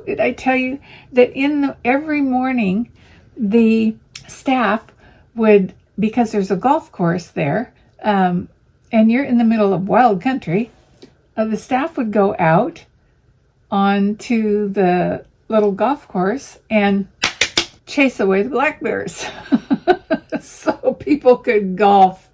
did I tell you that every morning the staff would, because there's a golf course there, and you're in the middle of wild country, the staff would go out onto the little golf course and chase away the black bears so people could golf.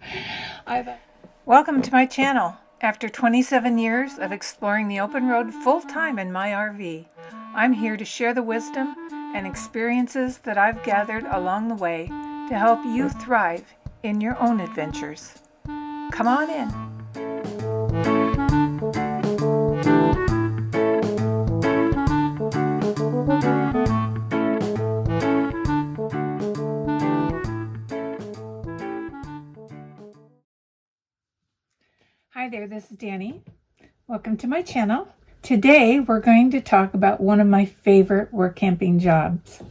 Welcome to my channel. After 27 years of exploring the open road full-time in my RV, I'm here to share the wisdom and experiences that I've gathered along the way to help you thrive in your own adventures. Come on in. Hi there, this is Danny. Welcome to my channel. Today we're going to talk about one of my favorite work camping jobs,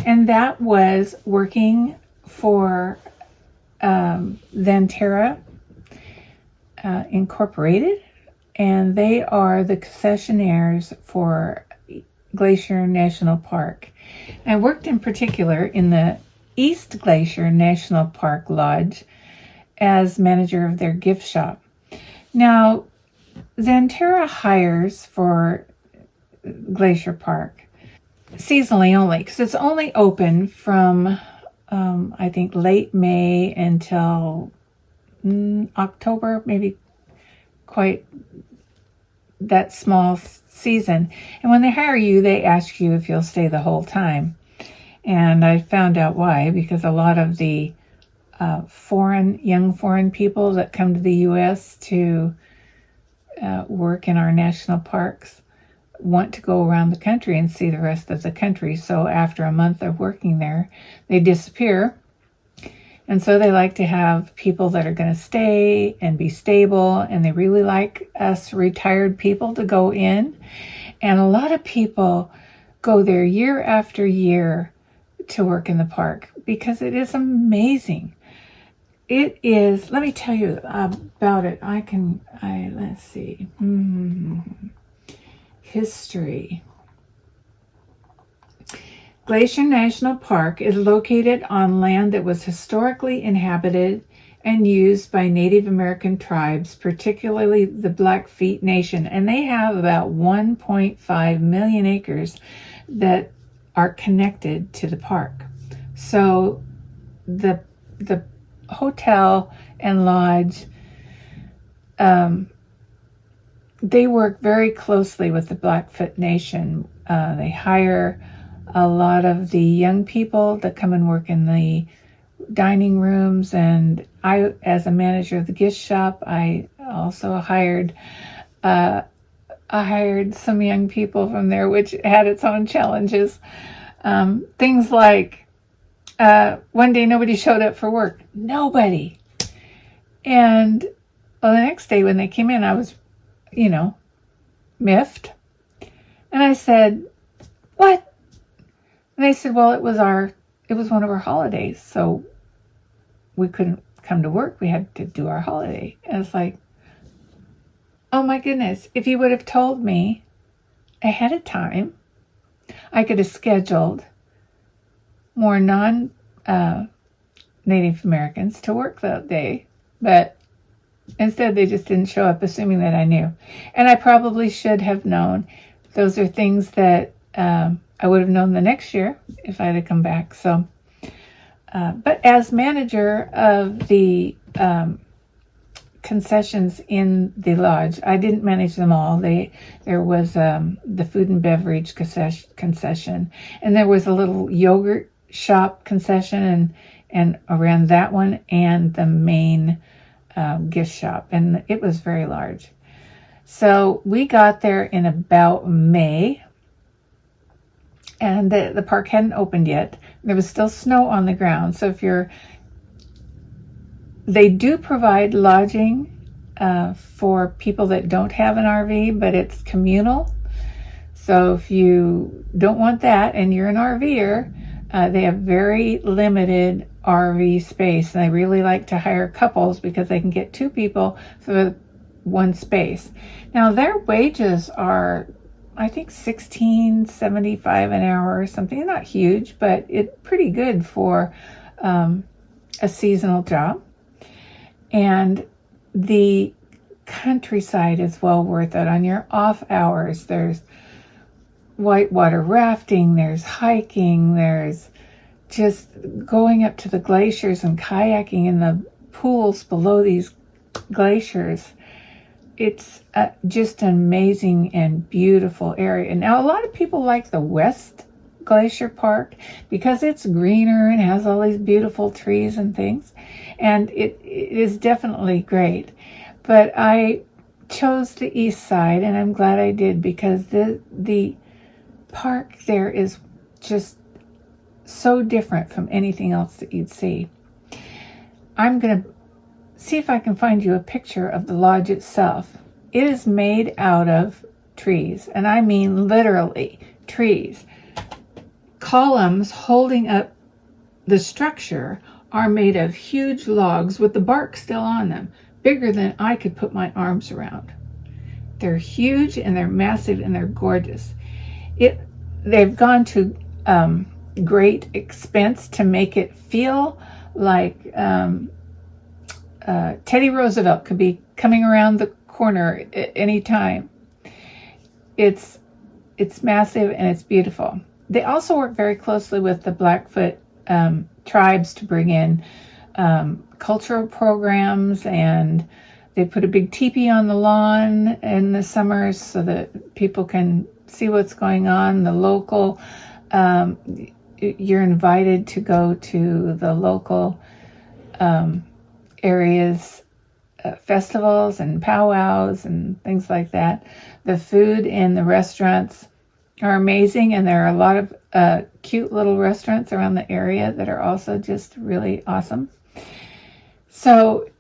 and that was working for Xanterra Incorporated, and they are the concessionaires for Glacier National Park. I worked in particular in the East Glacier National Park Lodge as manager of their gift shop. Now, Xanterra hires for Glacier Park seasonally only, because it's only open from, I think, late May until October, maybe quite that small season. And when they hire you, they ask you if you'll stay the whole time. And I found out why, because a lot of the young foreign people that come to the U.S. to work in our national parks want to go around the country and see the rest of the country. So after a month of working there, they disappear. And so they like to have people that are going to stay and be stable. And they really like us retired people to go in. And a lot of people go there year after year to work in the park because it is amazing. It is, let me tell you about it. Let's see. History. Glacier National Park is located on land that was historically inhabited and used by Native American tribes, particularly the Blackfeet Nation. And they have about 1.5 million acres that are connected to the park. So the hotel and lodge, they work very closely with the Blackfoot Nation. They hire a lot of the young people that come and work in the dining rooms, and I, as a manager of the gift shop, I also hired some young people from there, which had its own challenges. Things like one day nobody showed up for work. Nobody. And the next day when they came in, I was, miffed. And I said, "What?" And they said, "Well, it was one of our holidays, so we couldn't come to work. We had to do our holiday." And it's like, oh my goodness, if you would have told me ahead of time, I could have scheduled more non-Native Americans to work that day, but instead they just didn't show up, assuming that I knew. And I probably should have known. Those are things that I would have known the next year if I had come back. So, but as manager of the concessions in the lodge, I didn't manage them all. There was the food and beverage concession, and there was a little yogurt shop concession and around that one, and the main gift shop, and it was very large. So we got there in about May, and the park hadn't opened yet. There was still snow on the ground. So they do provide lodging for people that don't have an RV, but it's communal. So if you don't want that and you're an RVer, they have very limited RV space, and they really like to hire couples because they can get two people for one space. Now their wages are I think $16.75 an hour or something. Not huge, but it's pretty good for a seasonal job. And the countryside is well worth it. On your off hours, there's whitewater rafting, there's hiking, there's just going up to the glaciers and kayaking in the pools below these glaciers. It's just an amazing and beautiful area. Now, a lot of people like the West Glacier Park because it's greener and has all these beautiful trees and things. And it is definitely great. But I chose the east side, and I'm glad I did, because the park there is just so different from anything else that you'd see. I'm going to see if I can find you a picture of the lodge itself. It is made out of trees, and I mean literally trees. Columns holding up the structure are made of huge logs with the bark still on them, bigger than I could put my arms around. They're huge and they're massive and they're gorgeous. They've gone to great expense to make it feel like Teddy Roosevelt could be coming around the corner at any time. It's massive and it's beautiful. They also work very closely with the Blackfoot tribes to bring in cultural programs, and they put a big teepee on the lawn in the summers so that people can see what's going on. The local, you're invited to go to the local areas, festivals and powwows and things like that. The food in the restaurants are amazing, and there are a lot of cute little restaurants around the area that are also just really awesome. So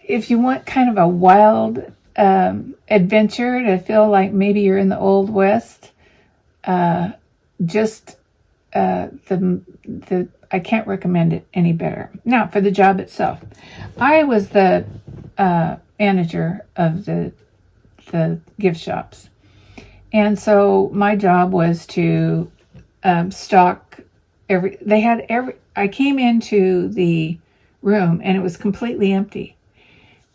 if you want kind of a wild adventure to feel like maybe you're in the Old West, I can't recommend it any better. Now, for the job itself, I was the manager of the gift shops. And so my job was to stock I came into the room and it was completely empty.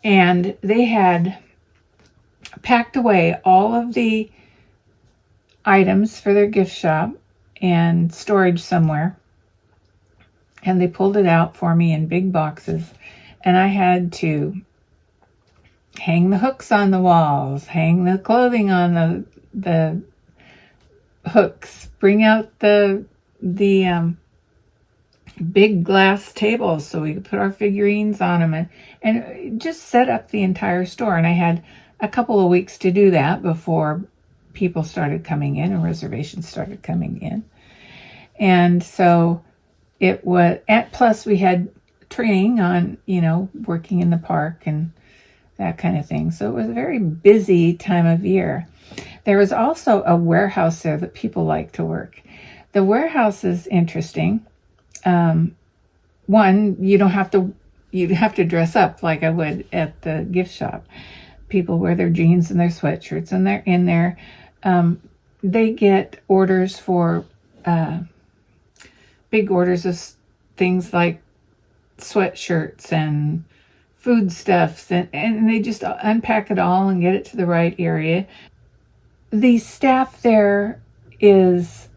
And they had packed away all of the items for their gift shop and storage somewhere. And they pulled it out for me in big boxes. And I had to hang the hooks on the walls, hang the clothing on the hooks, bring out the big glass tables so we could put our figurines on them, and just set up the entire store. And I had a couple of weeks to do that before people started coming in and reservations started coming in. And so it was, plus we had training on, working in the park and that kind of thing. So it was a very busy time of year. There was also a warehouse there that people like to work. The warehouse is interesting. One, you'd have to dress up like I would at the gift shop. People wear their jeans and their sweatshirts, and they're in there. They get orders for big orders of things like sweatshirts and foodstuffs, and they just unpack it all and get it to the right area. The staff there is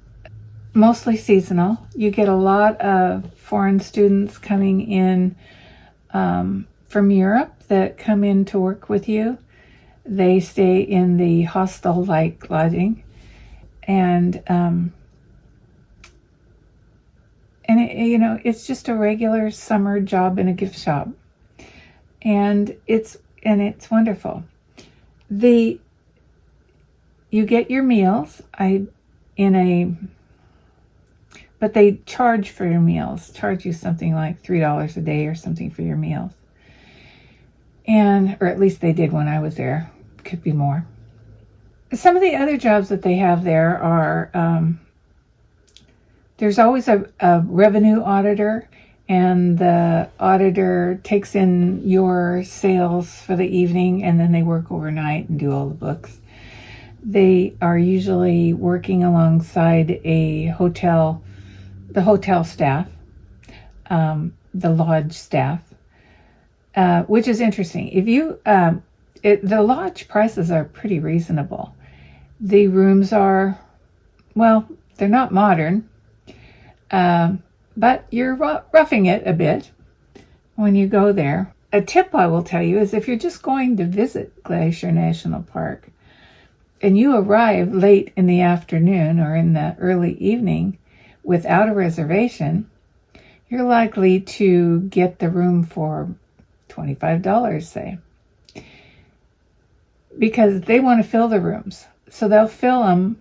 mostly seasonal. You get a lot of foreign students coming in from Europe that come in to work with you. They stay in the hostel-like lodging, and it's just a regular summer job in a gift shop, and it's wonderful. You get your meals. But they charge for your meals. Charge you something like $3 a day or something for your meals, or at least they did when I was there. Could be more. Some of the other jobs that they have there are, there's always a revenue auditor, and the auditor takes in your sales for the evening, and then they work overnight and do all the books. They are usually working alongside the hotel staff, the lodge staff, which is interesting. If you, the lodge prices are pretty reasonable. The rooms are, well, they're not modern, but you're roughing it a bit when you go there. A tip I will tell you is if you're just going to visit Glacier National Park and you arrive late in the afternoon or in the early evening without a reservation, you're likely to get the room for $25, say, because they want to fill the rooms. So they'll fill them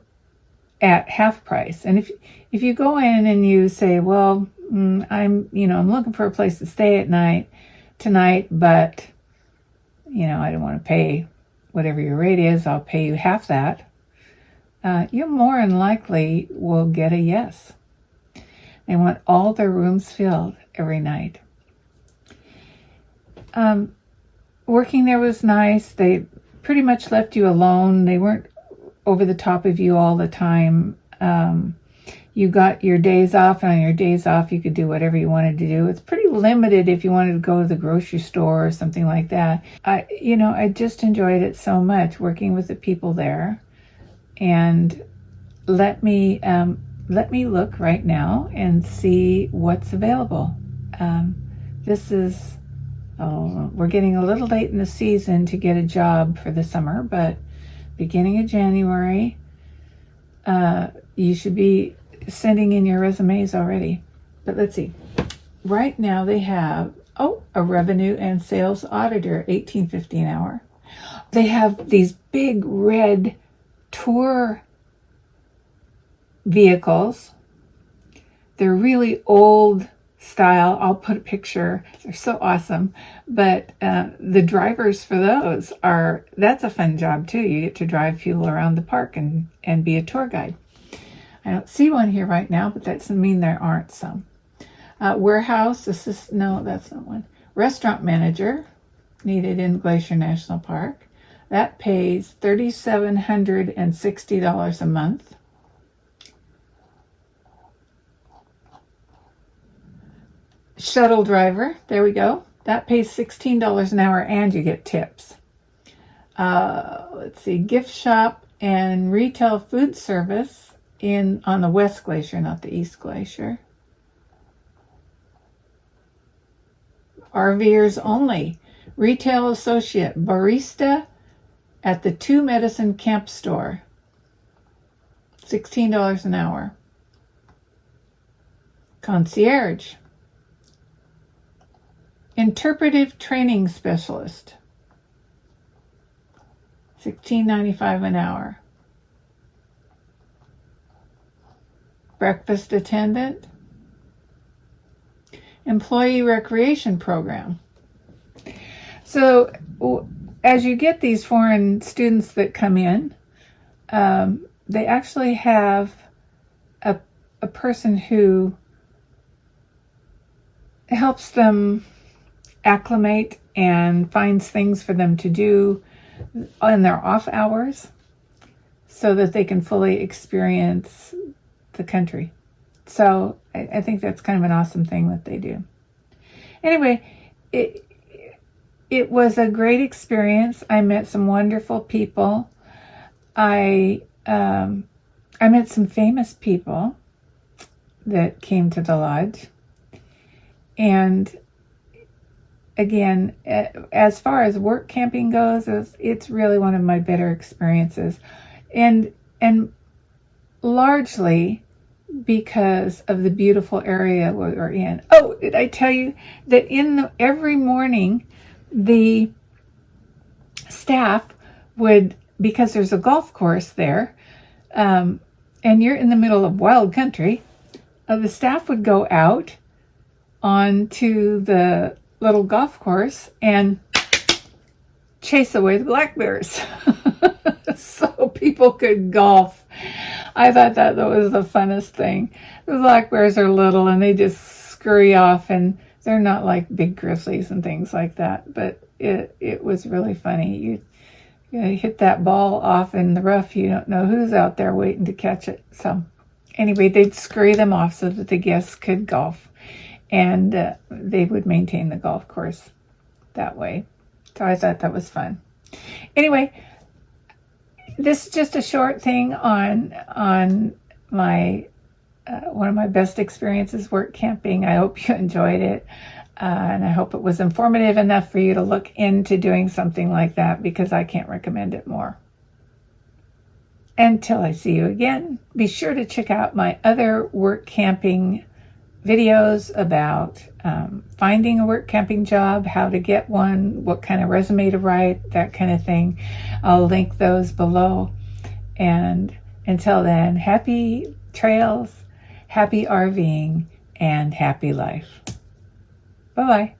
at half price. And if you go in and you say, well, I'm looking for a place to stay tonight, but I don't want to pay whatever your rate is, I'll pay you half that, you more than likely will get a yes. They want all their rooms filled every night. Working there was nice. They pretty much left you alone. They weren't over the top of you all the time. You got your days off, and on your days off you could do whatever you wanted to do. It's pretty limited if you wanted to go to the grocery store or something like that. I just enjoyed it so much working with the people there. And let me look right now and see what's available. We're getting a little late in the season to get a job for the summer, but beginning of January, you should be sending in your resumes already. But let's see. Right now they have a revenue and sales auditor, $18.50 an hour. They have these big red tour vehicles. They're really old style. I'll put a picture. They're so awesome. But the drivers for those that's a fun job too. You get to drive people around the park and be a tour guide. I don't see one here right now, but that doesn't mean there aren't some. Warehouse, that's not one. Restaurant manager, needed in Glacier National Park. That pays $3,760 a month. Shuttle driver, there we go. That pays $16 an hour and you get tips. Let's see, gift shop and retail food service on the West Glacier, not the East Glacier. RVers only. Retail associate, barista at the Two Medicine Camp store. $16 an hour. Concierge. Interpretive training specialist. $16.95 an hour. Breakfast attendant. Employee recreation program. So as you get these foreign students that come in, they actually have a person who helps them acclimate and finds things for them to do in their off hours so that they can fully experience the country. So I think that's kind of an awesome thing that they do. Anyway, it was a great experience. I met some wonderful people. I met some famous people that came to the lodge. And again, as far as work camping goes, it's really one of my better experiences. And largely because of the beautiful area we're in. Oh, did I tell you that every morning the staff would, because there's a golf course there, and you're in the middle of wild country, the staff would go out onto the little golf course and chase away the black bears so people could golf. I thought that was the funnest thing. The black bears are little and they just scurry off, and they're not like big grizzlies and things like that, but it was really funny. You hit that ball off in the rough, you don't know who's out there waiting to catch it. So anyway, they'd scurry them off so that the guests could golf, and they would maintain the golf course that way. So I thought that was fun. Anyway, this is just a short thing on my one of my best experiences work camping. I hope you enjoyed it, and I hope it was informative enough for you to look into doing something like that, because I can't recommend it more. Until I see you again, be sure to check out my other work camping videos about finding a work camping job, how to get one, what kind of resume to write, that kind of thing. I'll link those below. And until then, happy trails, happy RVing, and happy life. Bye-bye.